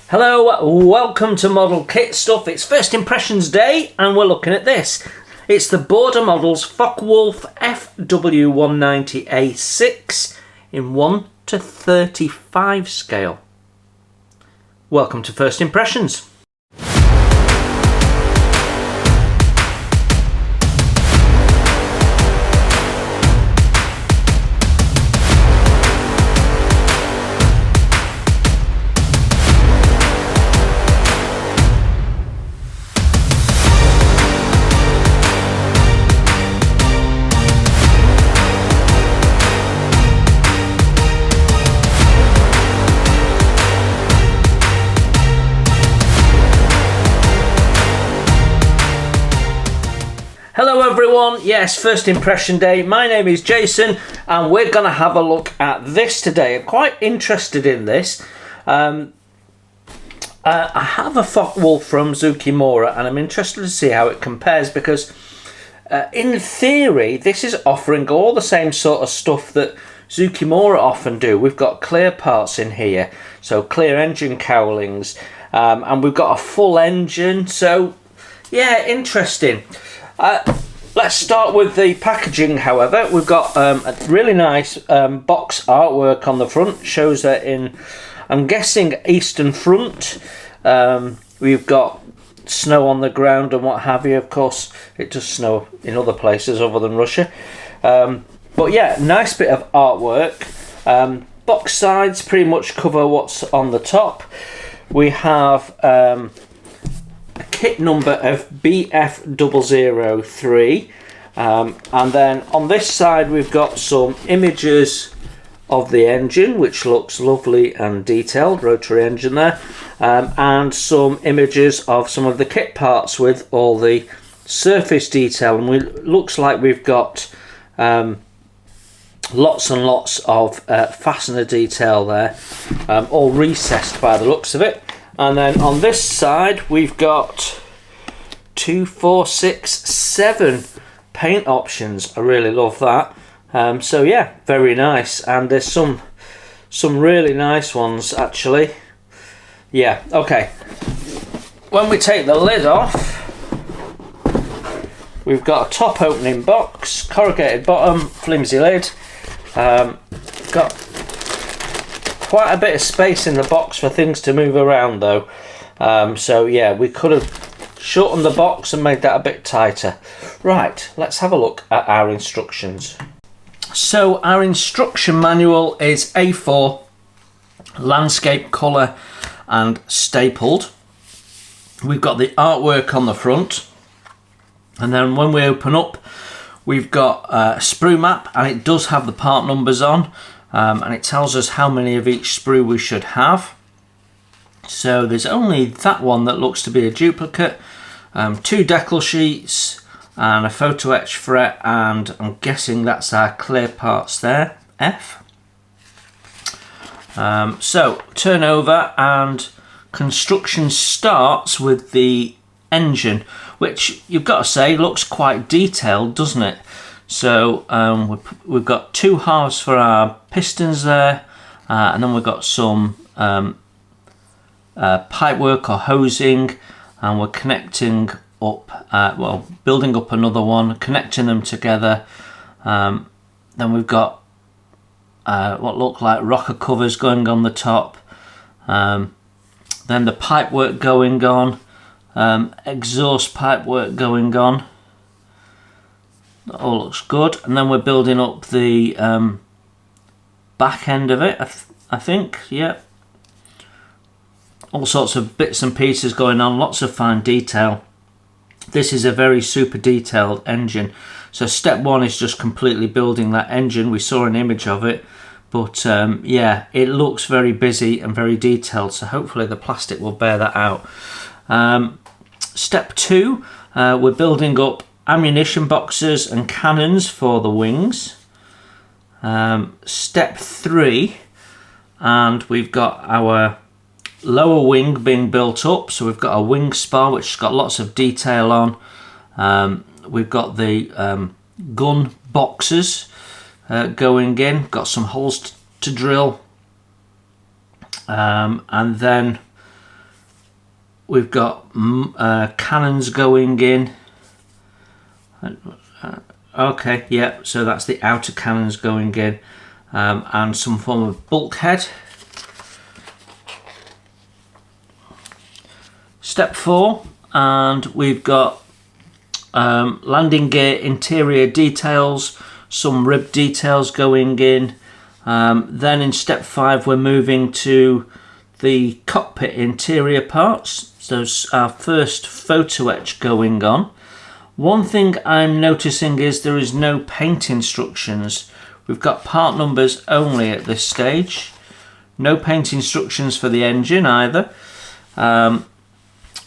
Hello, welcome to Model Kit Stuff. It's First Impressions Day and we're looking at this. It's the Border Models Focke-Wulf FW190A-6 in 1:35 scale. Welcome to First Impressions. Hello everyone, yes, First Impression Day. My name is Jason and we're going to have a look at this today. I'm quite interested in this. I have a Focke-Wulf from Zukimura and I'm interested to see how it compares because in theory this is offering all the same sort of stuff that Zukimura often do. We've got clear parts in here, so clear engine cowlings, and we've got a full engine, so yeah, interesting. Let's start with the packaging, however. We've got a really nice box artwork on the front. Shows that in, I'm guessing, Eastern Front. We've got snow on the ground and what have you. Of course, it does snow in other places other than Russia. But yeah, nice bit of artwork. Box sides pretty much cover what's on the top. We have kit number of BF003, and then on this side we've got some images of the engine, which looks lovely and detailed, rotary engine there, and some images of some of the kit parts with all the surface detail, and looks like we've got lots and lots of fastener detail there, all recessed by the looks of it. And then on this side we've got 2, 4, 6, 7 paint options. I really love that. So yeah, very nice. And there's some really nice ones actually. Yeah, okay. When we take the lid off, we've got a top opening box, corrugated bottom, flimsy lid. Got quite a bit of space in the box for things to move around though, so yeah, we could have shortened the box and made that a bit tighter. Right, let's have a look at our instructions. So our instruction manual is A4, landscape colour and stapled. We've got the artwork on the front, and then when we open up we've got a sprue map, and it does have the part numbers on. And it tells us how many of each sprue we should have. So there's only that one that looks to be a duplicate, 2 Decal sheets and a photo-etch fret, and I'm guessing that's our clear parts there, F. So turn over, and construction starts with the engine, which you've got to say looks quite detailed, doesn't it? So we've got 2 halves for our pistons there, and then we've got some pipework or hosing, and we're connecting up, building up another one, connecting them together. Then we've got what look like rocker covers going on the top, then the pipework going on, exhaust pipework going on. That all looks good, and then we're building up the back end of it, I think, yeah. All sorts of bits and pieces going on, lots of fine detail. This is a very super detailed engine. So step 1 is just completely building that engine. We saw an image of it, but yeah, it looks very busy and very detailed, so hopefully the plastic will bear that out. Step 2, we're building up ammunition boxes and cannons for the wings. Step 3, and we've got our lower wing being built up, so we've got a wing spar which has got lots of detail on. We've got the gun boxes going in, got some holes to drill, and then we've got cannons going in. Okay, yeah, so that's the outer cannons going in, and some form of bulkhead. Step 4, and we've got landing gear interior details, some rib details going in. Then in step 5 we're moving to the cockpit interior parts. So our first photo etch going on. One thing I'm noticing is there is no paint instructions. We've got part numbers only at this stage. No paint instructions for the engine either.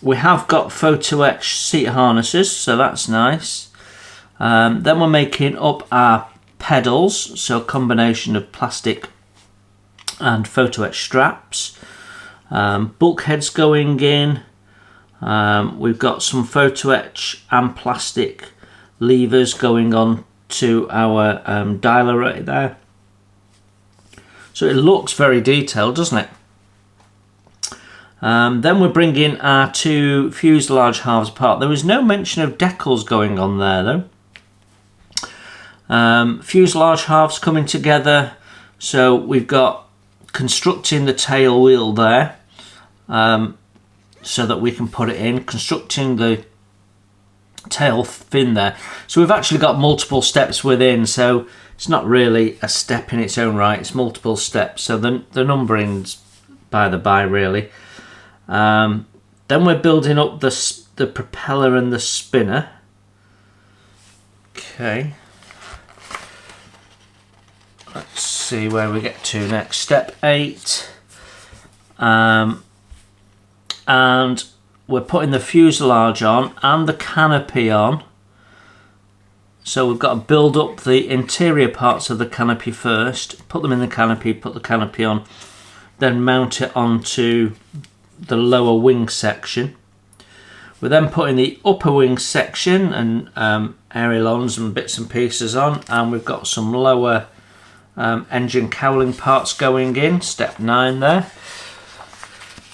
We have got photo etch seat harnesses, so that's nice. Then we're making up our pedals, so a combination of plastic and photo etch straps. Bulkheads going in. We've got some photo etch and plastic levers going on to our dialer right there. So it looks very detailed, doesn't it? Then we're bringing our 2 fuselage halves apart. There was no mention of decals going on there though. Fuselage halves coming together. So we've got constructing the tail wheel there, so that we can put it in, constructing the tail fin there. So we've actually got multiple steps within, so it's not really a step in its own right, it's multiple steps, so the numbering's by the by really. Then we're building up the propeller and the spinner. Okay, let's see where we get to next. Step 8, and we're putting the fuselage on and the canopy on. So we've got to build up the interior parts of the canopy first, put them in the canopy, put the canopy on, then mount it onto the lower wing section. We're then putting the upper wing section and ailerons and bits and pieces on, and we've got some lower engine cowling parts going in, step 9 there.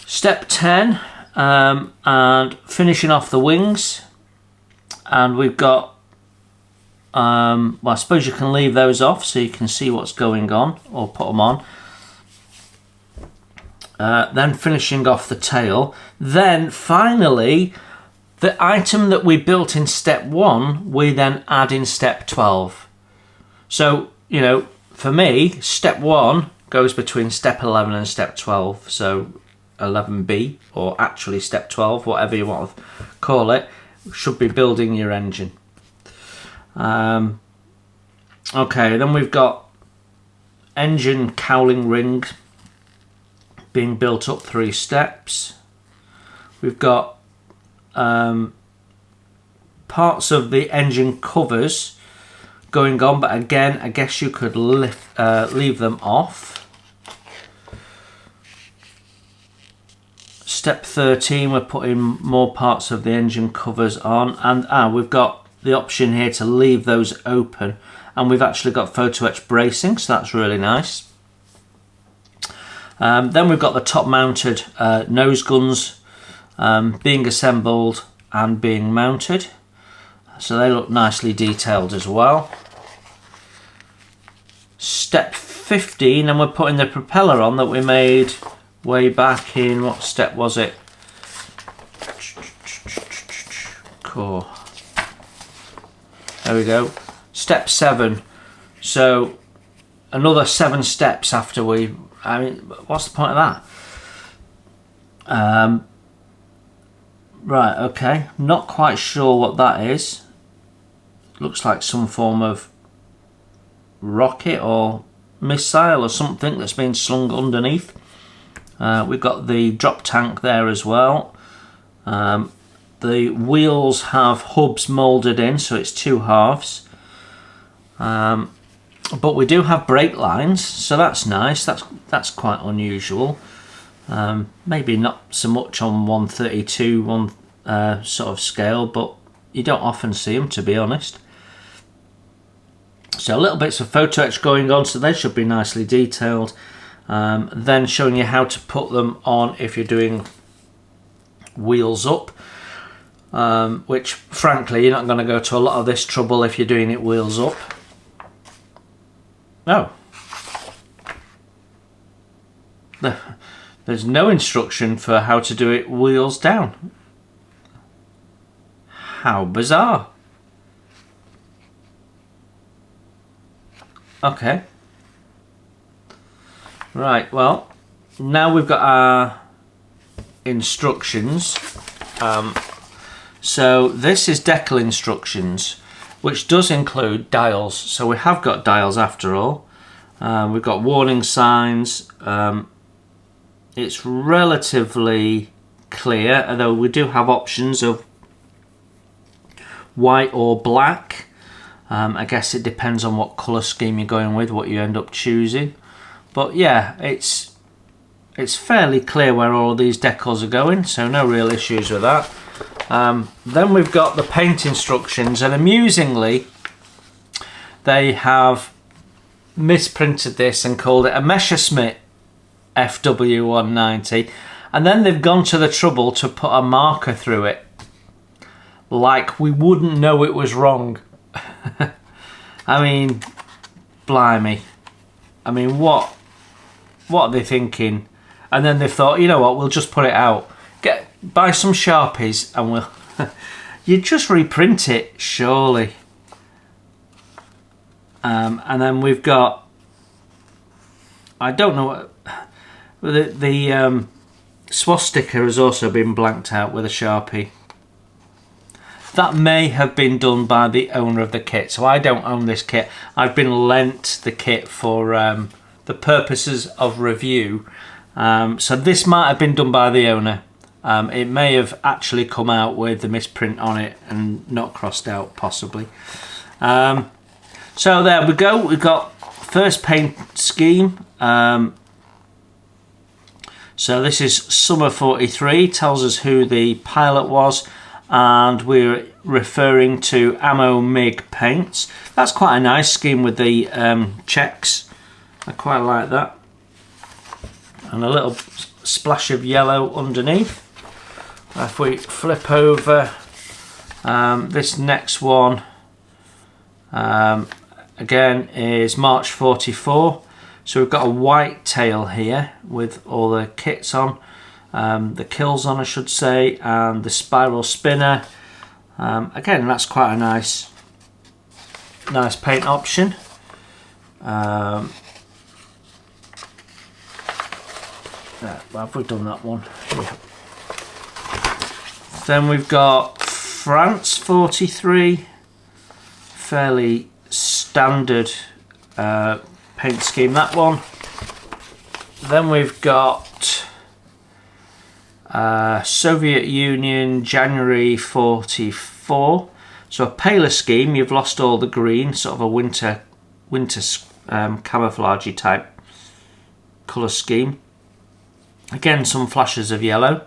Step 10, and finishing off the wings, and we've got, well, I suppose you can leave those off so you can see what's going on, or put them on. Then finishing off the tail. Then finally, the item that we built in step 1, we then add in step 12. So, you know, for me, step 1 goes between step 11 and step 12. So 11B, or actually step 12, whatever you want to call it, should be building your engine. Okay, then we've got engine cowling ring being built up 3 steps. We've got parts of the engine covers going on, but again, I guess you could leave them off. Step 13, we're putting more parts of the engine covers on, and we've got the option here to leave those open, and we've actually got photo etch bracing, so that's really nice. Then we've got the top mounted nose guns being assembled and being mounted, so they look nicely detailed as well. Step 15, and we're putting the propeller on that we made way back in, what step was it? Cool. There we go. Step 7. So another 7 steps after I mean, what's the point of that? Right, okay. Not quite sure what that is. Looks like some form of rocket or missile or something that's been slung underneath. We've got the drop tank there as well. The wheels have hubs moulded in, so it's 2 halves. But we do have brake lines, so that's nice. That's quite unusual. Maybe not so much on 132 sort of scale, but you don't often see them, to be honest. So little bits of photo etch going on, so they should be nicely detailed. Then showing you how to put them on if you're doing wheels up, which frankly you're not going to go to a lot of this trouble if you're doing it wheels up. No. There's no instruction for how to do it wheels down. How bizarre. Okay. Right, well, now we've got our instructions. So this is Decal instructions, which does include dials. So we have got dials after all. We've got warning signs. It's relatively clear, although we do have options of white or black. I guess it depends on what colour scheme you're going with, what you end up choosing. But yeah, it's fairly clear where all of these decals are going, so no real issues with that. Then we've got the paint instructions, and amusingly they have misprinted this and called it a Messerschmitt FW190, and then they've gone to the trouble to put a marker through it, like we wouldn't know it was wrong. I mean, blimey. I mean, what are they thinking? And then they've thought, you know what, we'll just put it out. Buy some Sharpies and we'll... You just reprint it, surely. And then we've got... I don't know what... The swastika has also been blanked out with a Sharpie. That may have been done by the owner of the kit, so I don't own this kit. I've been lent the kit for the purposes of review. So this might have been done by the owner. It may have actually come out with the misprint on it and not crossed out, possibly. So there we go. We've got first paint scheme. So this is Summer 43, tells us who the pilot was, and we're referring to Ammo MIG paints. That's quite a nice scheme with the checks. I quite like that. And a little splash of yellow underneath. If we flip over this next one, again is March 44. So we've got a white tail here with all the kits on, the kills on I should say, and the spiral spinner. Again, that's quite a nice paint option. Have we done that one? Yeah. Then we've got France 43, fairly standard paint scheme, that one. Then we've got Soviet Union January 44. So a paler scheme, you've lost all the green, sort of a winter camouflagey type colour scheme. Again, some flashes of yellow.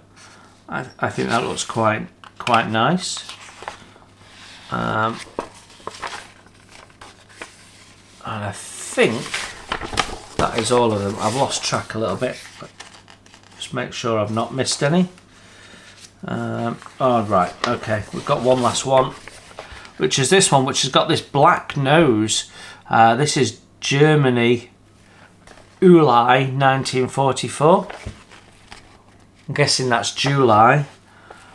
I think that looks quite nice. And I think that is all of them. I've lost track a little bit, but just make sure I've not missed any. Oh, right, okay, we've got one last one, which is this one, which has got this black nose. This is Germany, July 1944. I'm guessing that's July.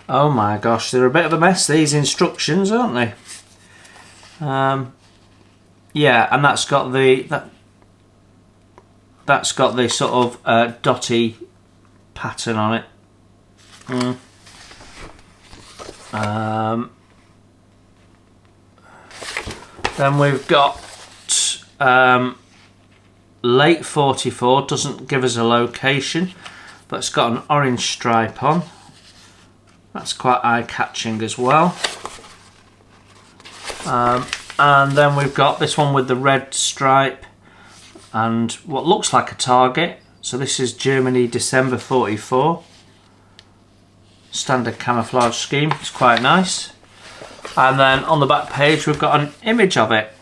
Oh my gosh, they're a bit of a mess, these instructions, aren't they? Yeah, and that's got the sort of dotty pattern on it. Then we've got late 44, doesn't give us a location, but it's got an orange stripe on. That's quite eye-catching as well. And then we've got this one with the red stripe and what looks like a target. So this is Germany, December 44. Standard camouflage scheme, it's quite nice. And then on the back page we've got an image of it.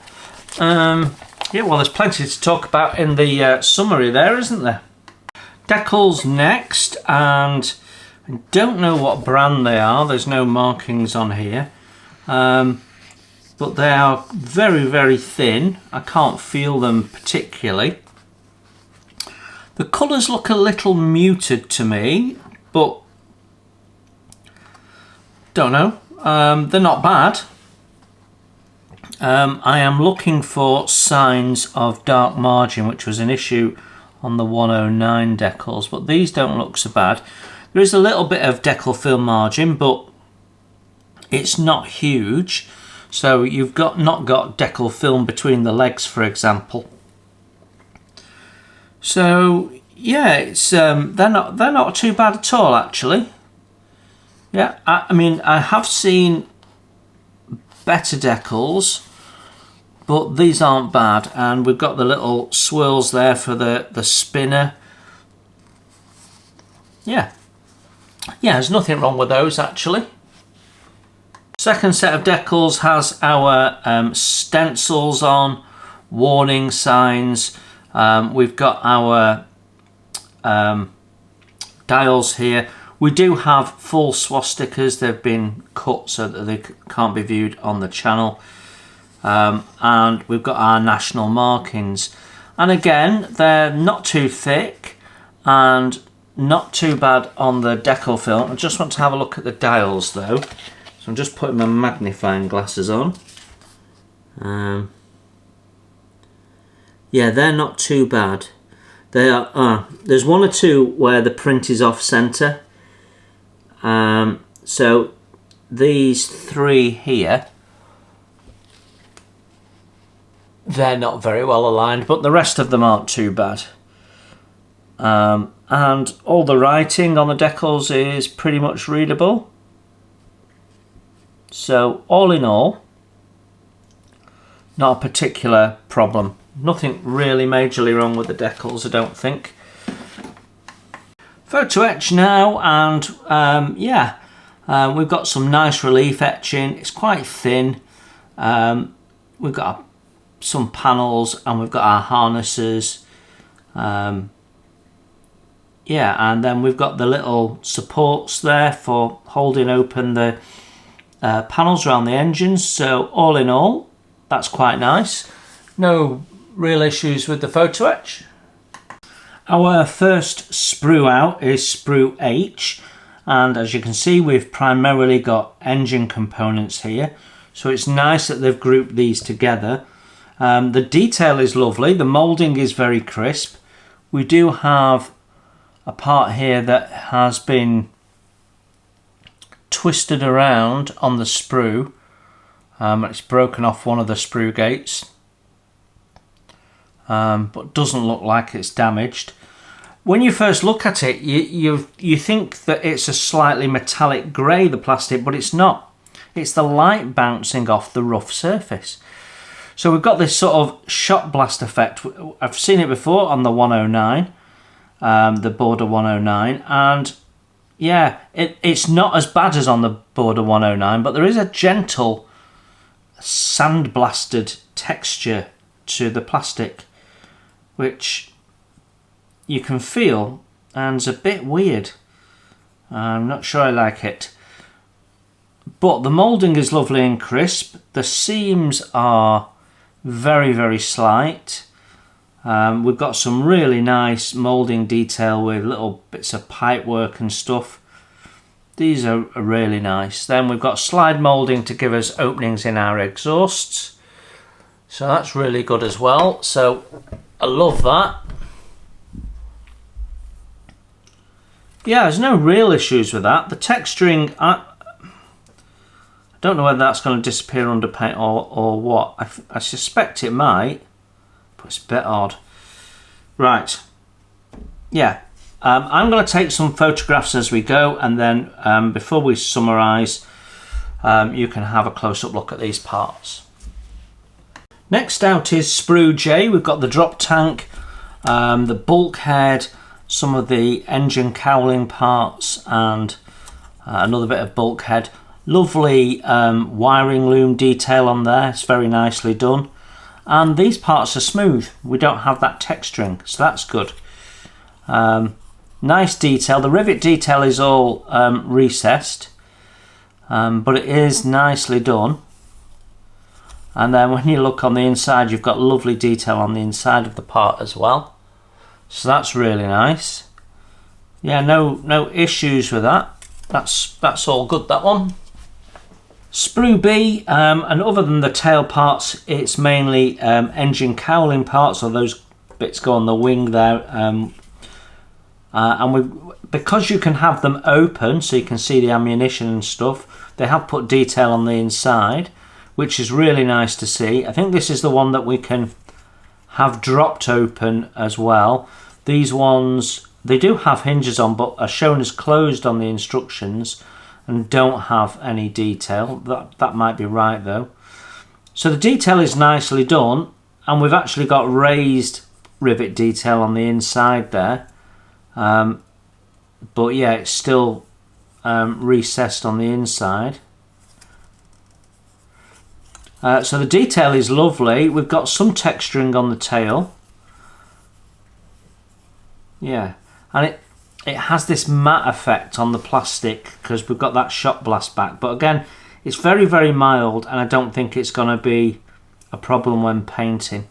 Yeah, well, there's plenty to talk about in the summary there, isn't there? Decals next, and Don't know what brand they are, there's no markings on here, but they are very, very thin. I can't feel them particularly. The colours look a little muted to me, but don't know. They're not bad. I am looking for signs of dark margin, which was an issue on the 109 decals, but these don't look so bad. There is a little bit of decal film margin, but it's not huge. So you've not got decal film between the legs, for example. So yeah, it's they're not too bad at all, actually. Yeah, I mean, I have seen better decals, but these aren't bad. And we've got the little swirls there for the spinner. Yeah, there's nothing wrong with those, actually. Second set of decals has our stencils on, warning signs. We've got our dials here. We do have full swastikas. They've been cut so that they can't be viewed on the channel. And we've got our national markings. And again, they're not too thick and not too bad on the decal film. I just want to have a look at the dials though. So I'm just putting my magnifying glasses on. Yeah, they're not too bad. They are. There's one or two where the print is off center. So these three here, they're not very well aligned, but the rest of them aren't too bad. And all the writing on the decals is pretty much readable. So all in all, not a particular problem. Nothing really majorly wrong with the decals, I don't think. Photo-etch now, and we've got some nice relief etching. It's quite thin. We've got some panels and we've got our harnesses. And then we've got the little supports there for holding open the panels around the engines. So all in all, that's quite nice. No real issues with the photo-etch. Our first sprue out is Sprew H, and as you can see, we've primarily got engine components here, so it's nice that they've grouped these together. The detail is lovely, the moulding is very crisp. We do have a part here that has been twisted around on the sprue. It's broken off one of the sprue gates. But doesn't look like it's damaged. When you first look at it, you think that it's a slightly metallic grey, the plastic, but it's not. It's the light bouncing off the rough surface. So we've got this sort of shot blast effect. I've seen it before on the 109, the Border 109, and yeah, it's not as bad as on the Border 109, but there is a gentle sandblasted texture to the plastic, which you can feel and is a bit weird. I'm not sure I like it. But the moulding is lovely and crisp. The seams are very, very slight. We've got some really nice moulding detail with little bits of pipe work and stuff. These are really nice. Then we've got slide moulding to give us openings in our exhausts. So that's really good as well. So I love that. Yeah, there's no real issues with that. The texturing, I don't know whether that's going to disappear under paint or what. I suspect it might, but it's a bit odd. Right. Yeah. I'm going to take some photographs as we go, and then before we summarise, you can have a close-up look at these parts. Next out is Sprew J. We've got the drop tank, the bulkhead, some of the engine cowling parts, and another bit of bulkhead. Lovely wiring loom detail on there. It's very nicely done. And these parts are smooth. We don't have that texturing, so that's good. Nice detail. The rivet detail is all recessed, but it is nicely done. And then when you look on the inside, you've got lovely detail on the inside of the part as well. So that's really nice. Yeah, no issues with that. That's all good, that one. Sprew B, and other than the tail parts, it's mainly engine cowling parts, so those bits go on the wing there. And because you can have them open, so you can see the ammunition and stuff, they have put detail on the inside, which is really nice to see. I think this is the one that we can have dropped open as well. These ones, they do have hinges on, but are shown as closed on the instructions and don't have any detail. That might be right though. So the detail is nicely done, and we've actually got raised rivet detail on the inside there. But yeah, it's still recessed on the inside. So the detail is lovely. We've got some texturing on the tail. Yeah, and it has this matte effect on the plastic because we've got that shot blast back. But again, it's very, very mild, and I don't think it's going to be a problem when painting.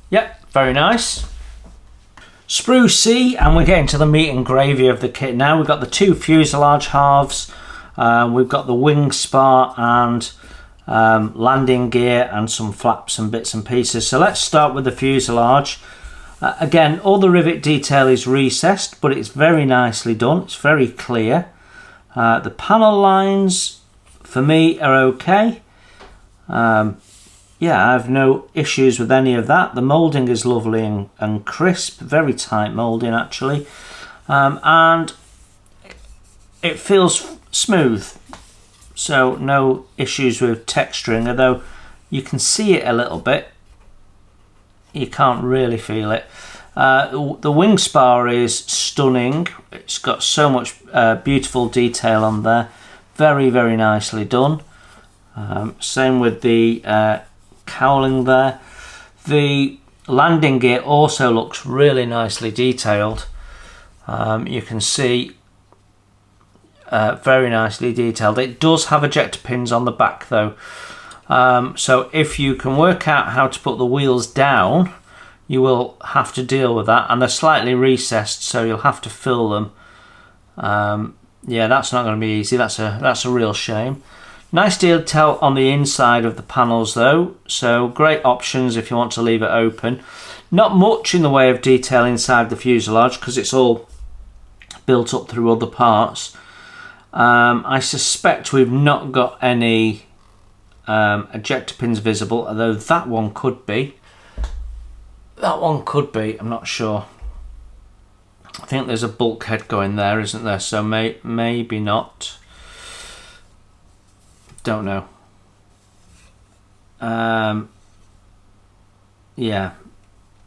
Yep, very nice. Sprew C, and we're getting to the meat and gravy of the kit now. We've got the two fuselage halves. We've got the wing spar and landing gear and some flaps and bits and pieces. So let's start with the fuselage. Again, all the rivet detail is recessed, but it's very nicely done. It's very clear. The panel lines, for me, are okay. Yeah, I have no issues with any of that. The moulding is lovely and crisp, very tight moulding actually. And it feels smooth, so no issues with texturing, although you can see it a little bit. You can't really feel it. The wing spar is stunning. It's got so much beautiful detail on there. Very, very nicely done. Same with the cowling there. The landing gear also looks really nicely detailed. You can see very nicely detailed. It does have ejector pins on the back though. So if you can work out how to put the wheels down, you will have to deal with that, and they're slightly recessed, so you'll have to fill them. Yeah, that's not going to be easy. That's a real shame. Nice detail on the inside of the panels though, so great options if you want to leave it open. Not much in the way of detail inside the fuselage because it's all built up through other parts. I suspect we've not got any ejector pins visible, although that one could be. That one could be, I'm not sure. I think there's a bulkhead going there, isn't there? So maybe not. Don't know. Yeah,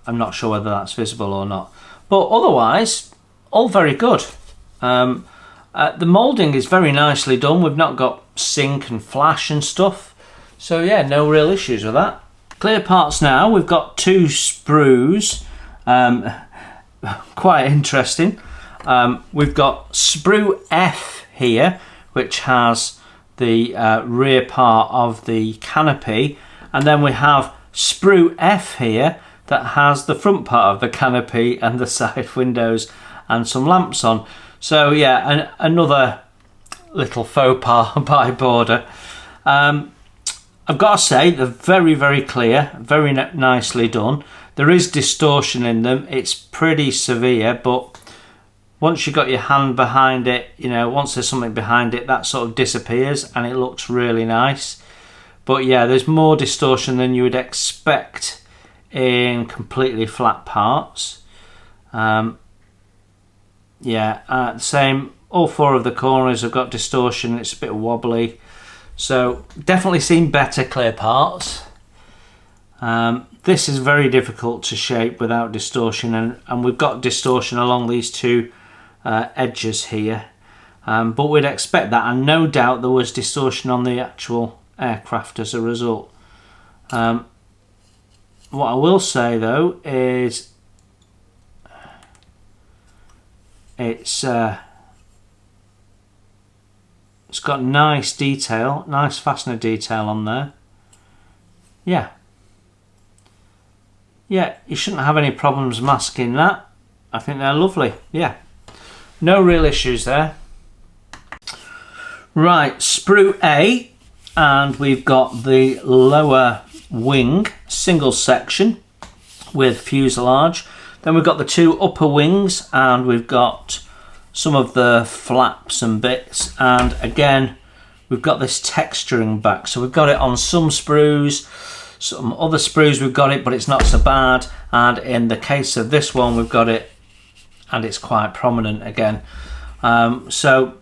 I'm not sure whether that's visible or not. But otherwise, all very good. The moulding is very nicely done. We've not got sink and flash and stuff. So yeah, no real issues with that. Clear parts now. We've got two sprues. Quite interesting. We've got Sprew F here, which has the rear part of the canopy, and then we have Sprew F here that has the front part of the canopy and the side windows and some lamps on. So yeah, another little faux pas by border. I've got to say they're very, very clear, very nicely done. There is distortion in them. It's pretty severe, but once you've got your hand behind it, you know, once there's something behind it, that sort of disappears and it looks really nice. But yeah, there's more distortion than you would expect in completely flat parts. Yeah, same, all four of the corners have got distortion. It's a bit wobbly. So definitely seen better clear parts. This is very difficult to shape without distortion, and we've got distortion along these two edges here, but we'd expect that, and no doubt there was distortion on the actual aircraft as a result. What I will say though is It's got nice detail, nice fastener detail on there. Yeah, you shouldn't have any problems masking that. I think they're lovely. Yeah, no real issues there. Right, sprue A, and we've got the lower wing single section with fuselage. Then we've got the two upper wings, and we've got some of the flaps and bits, and again we've got this texturing back. So we've got it on some sprues, some other sprues we've got it, but it's not so bad, and in the case of this one we've got it and it's quite prominent again. So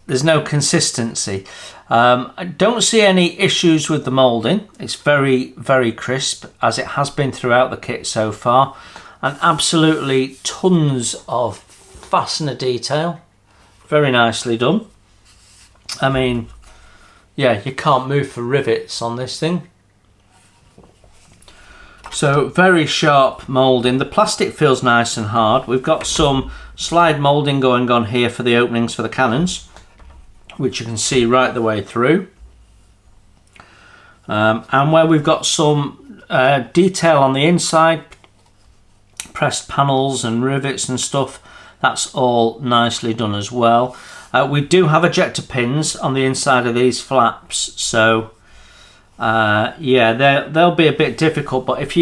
there's no consistency. I don't see any issues with the moulding. It's very, very crisp, as it has been throughout the kit so far, and absolutely tons of fastener detail. Very nicely done. I mean, yeah, you can't move for rivets on this thing. So very sharp moulding. The plastic feels nice and hard. We've got some slide moulding going on here for the openings for the cannons, which you can see right the way through. And where we've got some detail on the inside, pressed panels and rivets and stuff, that's all nicely done as well. We do have ejector pins on the inside of these flaps, so yeah, they'll be a bit difficult, but if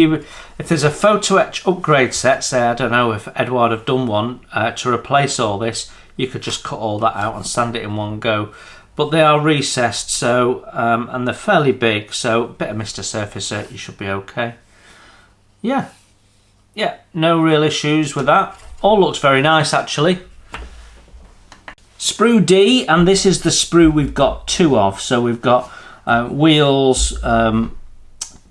there's a photo-etch upgrade set, say, I don't know if Edward have done one to replace all this, you could just cut all that out and sand it in one go. But they are recessed, so and they're fairly big, so a bit of Mr. Surfacer, you should be okay. Yeah, no real issues with that. All looks very nice actually. Sprue D, and this is the sprue we've got two of. So we've got wheels,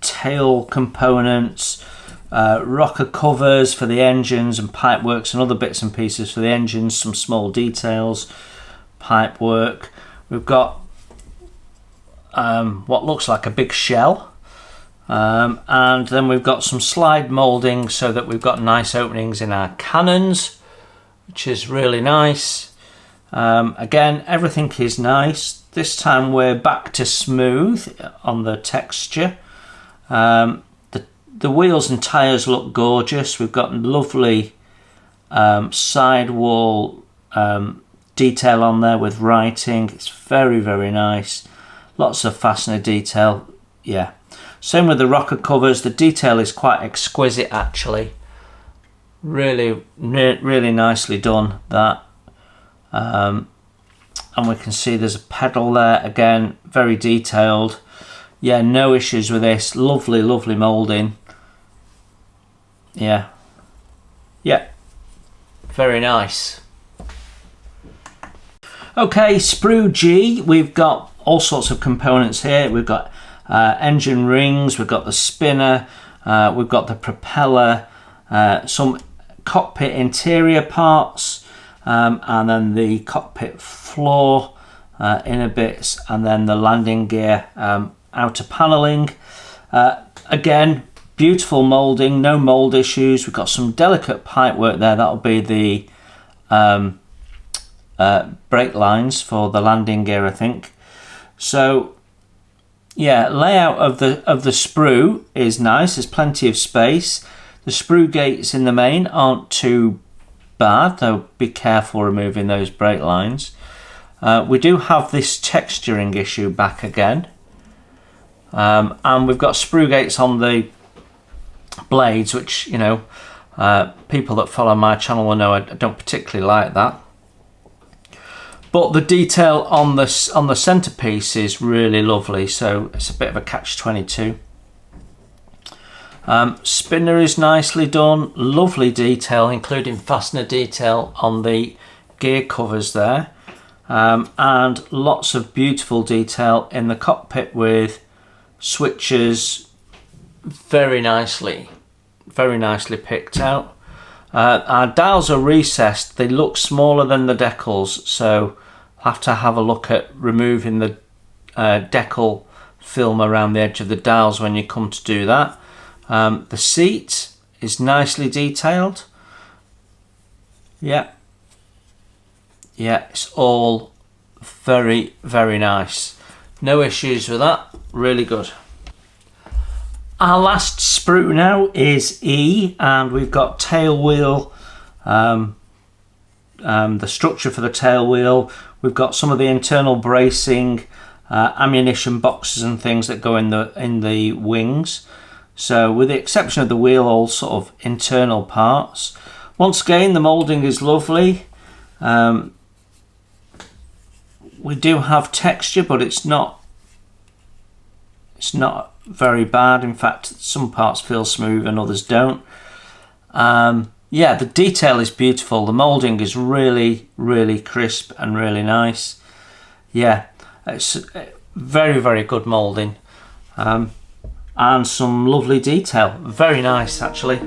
tail components, rocker covers for the engines and pipe works and other bits and pieces for the engines, some small details, pipe work. We've got what looks like a big shell, and then we've got some slide moulding so that we've got nice openings in our cannons, which is really nice. Again, everything is nice. This time we're back to smooth on the texture. The wheels and tyres look gorgeous. We've got lovely sidewall detail on there with writing. It's very, very nice. Lots of fastener detail. Yeah. Same with the rocker covers. The detail is quite exquisite actually. Really, really nicely done that. And we can see there's a pedal there, again, very detailed. Yeah, no issues with this. Lovely, lovely moulding. Yeah, very nice. Okay, sprue G, we've got all sorts of components here. We've got engine rings, we've got the spinner, we've got the propeller, some cockpit interior parts, and then the cockpit floor, inner bits, and then the landing gear outer paneling. Again, beautiful moulding, no mould issues. We've got some delicate pipe work there. That'll be the brake lines for the landing gear, I think. So yeah, layout of the sprue is nice. There's plenty of space. The sprue gates in the main aren't too bad, though be careful removing those brake lines. We do have this texturing issue back again, and we've got sprue gates on the blades, which, you know, people that follow my channel will know I don't particularly like that. But the detail on the centerpiece is really lovely, so it's a bit of a catch-22. Spinner is nicely done, lovely detail, including fastener detail on the gear covers there, and lots of beautiful detail in the cockpit with switches, very nicely picked out. Our dials are recessed. They look smaller than the decals, so I'll have to have a look at removing the decal film around the edge of the dials when you come to do that. The seat is nicely detailed. Yeah, Yeah, it's all very, very nice. No issues with that. Really good. Our last sprue now is E, and we've got tail wheel, the structure for the tail wheel. We've got some of the internal bracing, ammunition boxes and things that go in the wings. So with the exception of the wheel, all sort of internal parts. Once again, the moulding is lovely. We do have texture, but it's not very bad. In fact, some parts feel smooth and others don't. Yeah, the detail is beautiful. The moulding is really, really crisp and really nice. Yeah, it's very, very good moulding. And some lovely detail. Very nice, actually.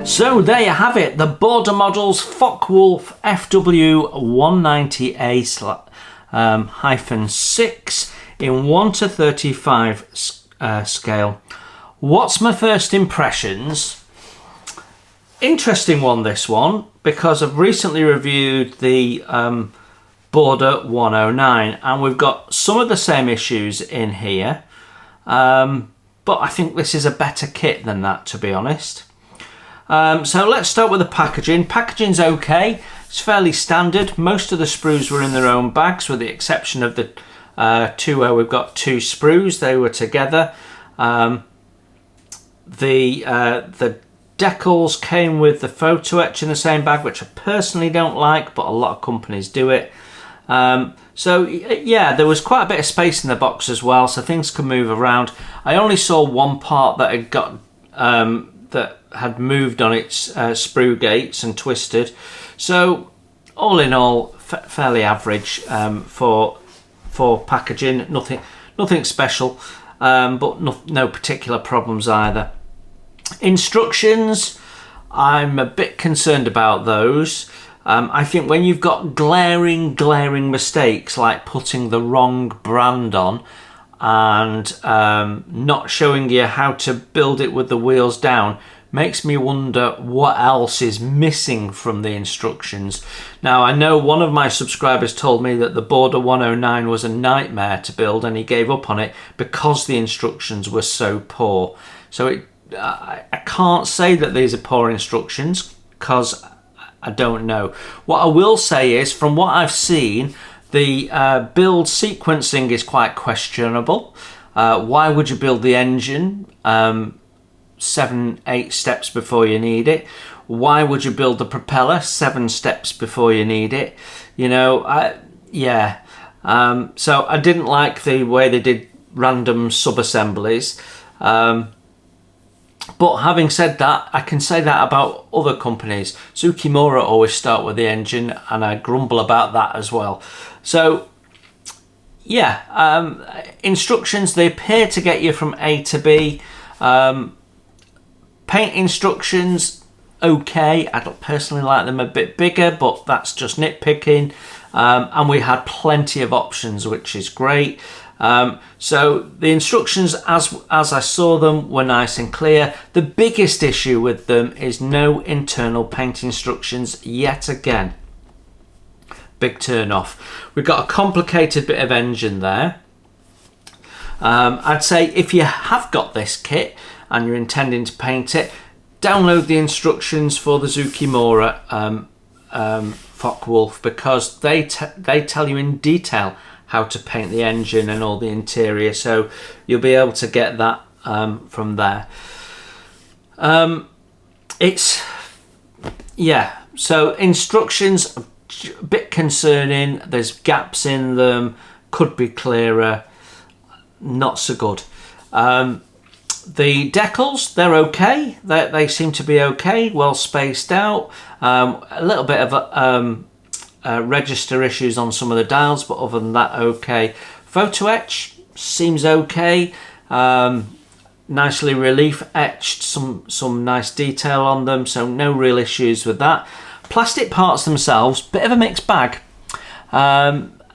So there you have it, the Border Models Focke-Wulf FW190A-6 in 1:35 scale. What's my first impressions? Interesting one, this one, because I've recently reviewed the Border 109 and we've got some of the same issues in here, but I think this is a better kit than that, to be honest. So let's start with the packaging. Packaging's okay, it's fairly standard. Most of the sprues were in their own bags with the exception of the two where we've got two sprues, they were together. The Decals came with the photo-etch in the same bag, which I personally don't like, but a lot of companies do it. So yeah, there was quite a bit of space in the box as well, so things can move around. I only saw one part that had got that had moved on its sprue gates and twisted. So all in all, fairly average for packaging. Nothing special, but no particular problems either. Instructions, I'm a bit concerned about those. I think when you've got glaring mistakes like putting the wrong brand on and not showing you how to build it with the wheels down, makes me wonder what else is missing from the instructions. Now, I know one of my subscribers told me that the Border 109 was a nightmare to build and he gave up on it because the instructions were so poor. So I can't say that these are poor instructions because I don't know. What I will say is, from what I've seen, the build sequencing is quite questionable. Why would you build the engine 7-8 steps before you need it? Why would you build the propeller 7 steps before you need it? You know, yeah. So I didn't like the way they did random sub-assemblies. But having said that, I can say that about other companies. Tsukimura always start with the engine, and I grumble about that as well. So yeah, instructions, they appear to get you from A to B. Paint instructions, okay. I don't personally like them a bit bigger, but that's just nitpicking. And we had plenty of options, which is great. So the instructions, as I saw them, were nice and clear. The biggest issue with them is no internal paint instructions yet again. Big turn off. We've got a complicated bit of engine there. I'd say if you have got this kit and you're intending to paint it, download the instructions for the Zukimura focke wulf, because they tell you in detail how to paint the engine and all the interior, so you'll be able to get that from there. So instructions, a bit concerning. There's gaps in them, could be clearer, not so good. The decals, they're okay. They seem to be okay, well spaced out. A little bit of register issues on some of the dials, but other than that, okay. Photo-etch seems okay. Nicely relief etched, some nice detail on them, so no real issues with that. Plastic parts themselves, bit of a mixed bag.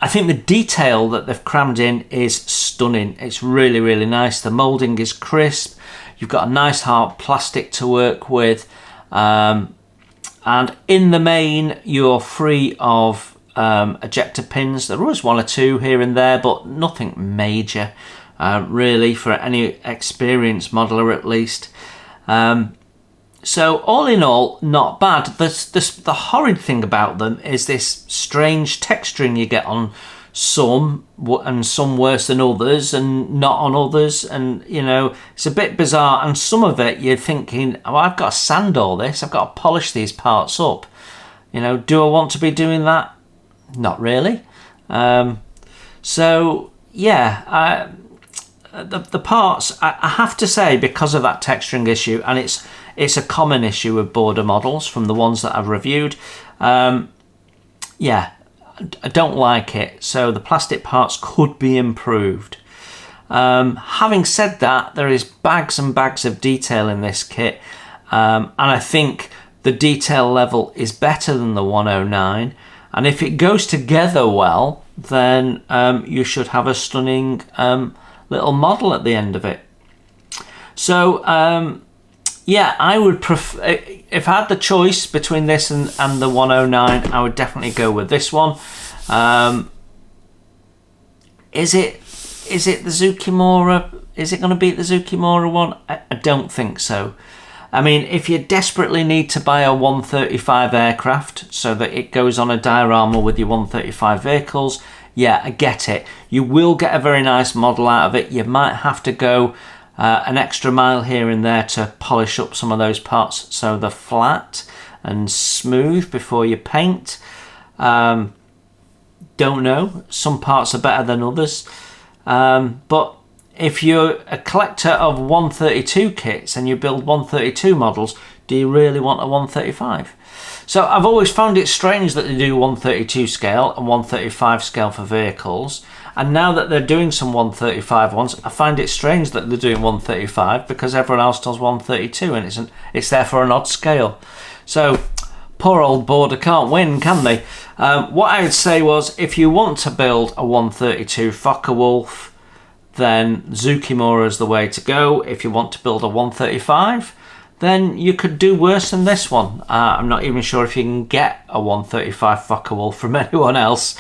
I think the detail that they've crammed in is stunning. It's really, really nice. The moulding is crisp. You've got a nice hard plastic to work with. And in the main, you're free of ejector pins. There was one or two here and there, but nothing major, really, for any experienced modeler at least. So all in all, not bad. The horrid thing about them is this strange texturing you get on some, and some worse than others, and not on others. And, you know, it's a bit bizarre. And some of it, you're thinking, oh, I've got to sand all this. I've got to polish these parts up. You know, do I want to be doing that? Not really. So, yeah, the parts, I have to say, because of that texturing issue, and it's a common issue with border models from the ones that I've reviewed. Yeah, I don't like it. So the plastic parts could be improved. Having said that, there is bags and bags of detail in this kit. And I think the detail level is better than the 109. And if it goes together well, then you should have a stunning little model at the end of it. So, yeah, I would prefer, if I had the choice between this and the 109, I would definitely go with this one. Is it the Zukimura? Is it going to beat the Zukimura one? I don't think so. I mean, if you desperately need to buy a 135 aircraft so that it goes on a diorama with your 135 vehicles, yeah, I get it. You will get a very nice model out of it. You might have to go an extra mile here and there to polish up some of those parts so they're flat and smooth before you paint. Don't know. Some parts are better than others. But if you're a collector of 132 kits and you build 132 models, do you really want a 135? So I've always found it strange that they do 132 scale and 135 scale for vehicles. And now that they're doing some 135 ones, I find it strange that they're doing 135 because everyone else does 132 and it's therefore an odd scale. So poor old border can't win, can they? What I would say was, if you want to build a 132 focke wulf, then Zukimura is the way to go. If you want to build a 135, then you could do worse than this one. I'm not even sure if you can get a 135 focke wulf from anyone else.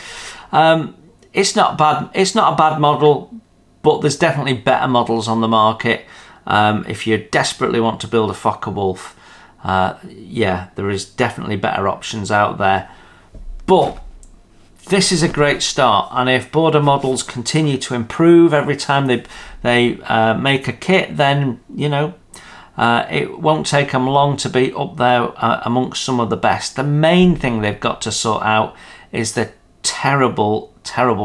It's not bad. It's not a bad model, but there's definitely better models on the market. If you desperately want to build a focke wulf, yeah, there is definitely better options out there. But this is a great start, and if border models continue to improve every time they make a kit, then you know it won't take them long to be up there amongst some of the best. The main thing they've got to sort out is the terrible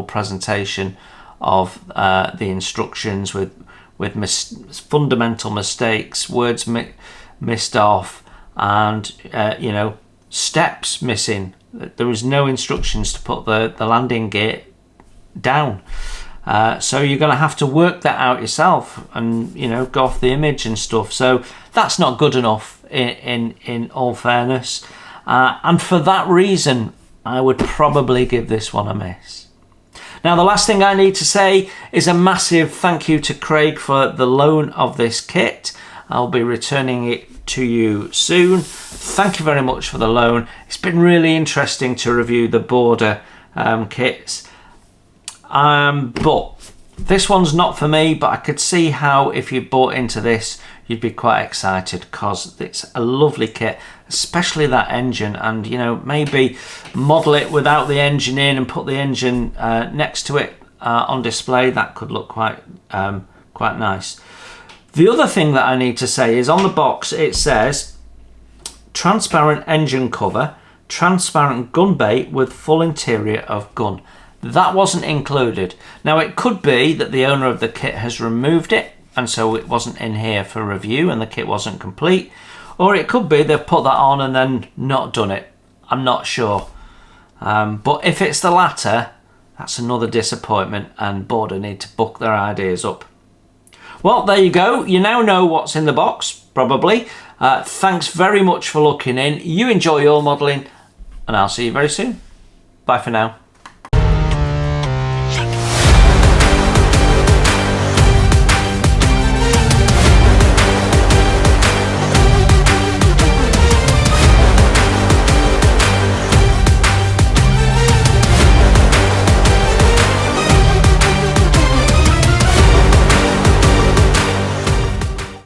presentation of the instructions with fundamental mistakes, words missed off, and you know, steps missing. There was no instructions to put the landing gear down. So you're going to have to work that out yourself and, you know, go off the image and stuff. So that's not good enough in all fairness. And for that reason, I would probably give this one a miss. Now, the last thing I need to say is a massive thank you to Craig for the loan of this kit. I'll be returning it to you soon. Thank you very much for the loan. It's been really interesting to review the border kits. But this one's not for me, but I could see how if you bought into this, you'd be quite excited because it's a lovely kit, especially that engine. And, you know, maybe model it without the engine in and put the engine next to it on display. That could look quite nice. The other thing that I need to say is on the box it says transparent engine cover, transparent gun bay with full interior of gun. That wasn't included. Now, it could be that the owner of the kit has removed it and so it wasn't in here for review and the kit wasn't complete, or it could be they've put that on and then not done it. I'm not sure. But if it's the latter, that's another disappointment and Border need to book their ideas up. Well, there you go. You now know what's in the box, probably. Thanks very much for looking in. You enjoy your modelling and I'll see you very soon. Bye for now.